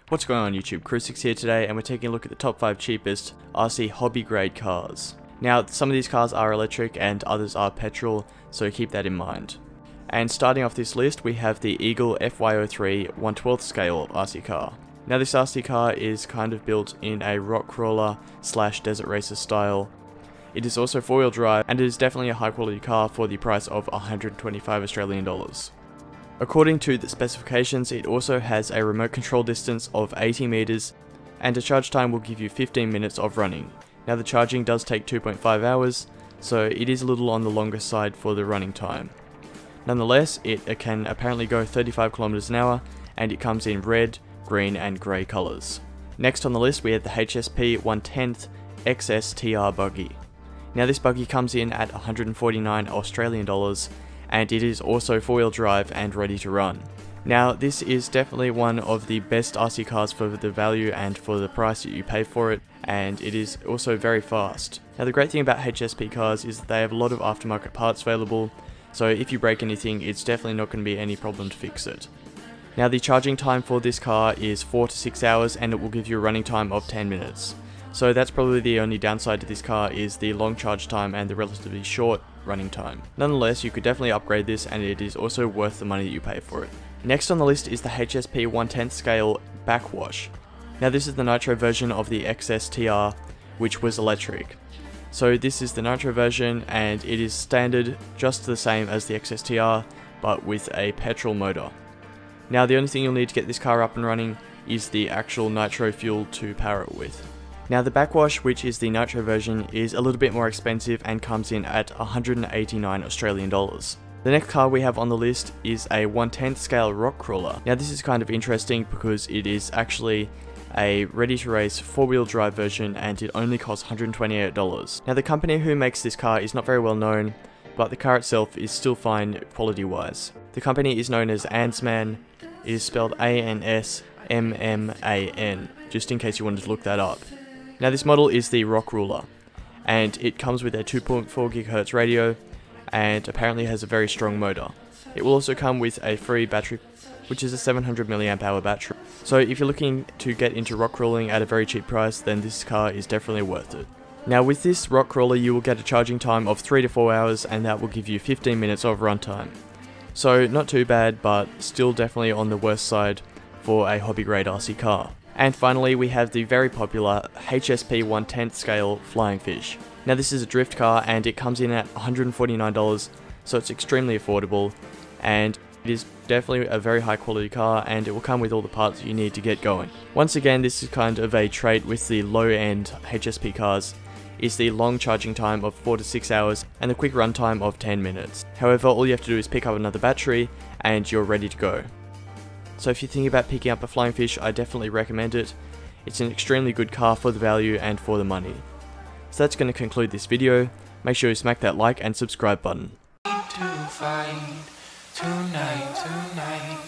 What's going on YouTube, Crucix here today, and we're taking a look at the top 5 cheapest RC hobby grade cars. Now, some of these cars are electric and others are petrol, so keep that in mind. And starting off this list, we have the Eagle FY03 1/12 scale RC car. Now this RC car is kind of built in a rock crawler / desert racer style. It is also 4-wheel drive, and it is definitely a high quality car for the price of 125 Australian dollars. According to the specifications, it also has a remote control distance of 80 meters, and a charge time will give you 15 minutes of running. Now the charging does take 2.5 hours, so it is a little on the longer side for the running time. Nonetheless, it can apparently go 35 kilometers an hour, and it comes in red, green and grey colours. Next on the list we have the HSP 1/10 XSTR buggy. Now this buggy comes in at 149 Australian dollars, and it is also 4-wheel drive and ready to run. Now this is definitely one of the best RC cars for the value and for the price that you pay for it, and it is also very fast. Now the great thing about HSP cars is that they have a lot of aftermarket parts available, so if you break anything, it's definitely not going to be any problem to fix it. Now the charging time for this car is 4 to 6 hours, and it will give you a running time of 10 minutes. So that's probably the only downside to this car, is the long charge time and the relatively short running time. Nonetheless, you could definitely upgrade this, and it is also worth the money that you pay for it. Next on the list is the HSP 1/10 scale backwash. Now this is the nitro version of the XSTR, which was electric. So this is the nitro version, and it is standard, just the same as the XSTR, but with a petrol motor. Now the only thing you'll need to get this car up and running is the actual nitro fuel to power it with. Now the backwash, which is the nitro version, is a little bit more expensive and comes in at 189 Australian dollars. The next car we have on the list is a 1/10 scale rock crawler. Now this is kind of interesting because it is actually a ready to race 4-wheel drive version, and it only costs $128. Now the company who makes this car is not very well known, but the car itself is still fine quality wise. The company is known as Ansman. It is spelled ANSMMAN, just in case you wanted to look that up. Now this model is the Rock Ruler, and it comes with a 2.4 GHz radio, and apparently has a very strong motor. It will also come with a free battery, which is a 700 mAh battery. So if you're looking to get into rock crawling at a very cheap price, then this car is definitely worth it. Now with this rock crawler you will get a charging time of 3 to 4 hours, and that will give you 15 minutes of runtime. So not too bad, but still definitely on the worst side for a hobby grade RC car. And finally we have the very popular HSP 1/10 scale Flying Fish. Now this is a drift car, and it comes in at $149, so it's extremely affordable, and it is definitely a very high quality car, and it will come with all the parts you need to get going. Once again, this is kind of a trait with the low end HSP cars, is the long charging time of 4 to 6 hours and the quick run time of 10 minutes. However, all you have to do is pick up another battery and you're ready to go. So if you're thinking about picking up a Flying Fish, I definitely recommend it. It's an extremely good car for the value and for the money. So that's going to conclude this video. Make sure you smack that like and subscribe button. Tonight.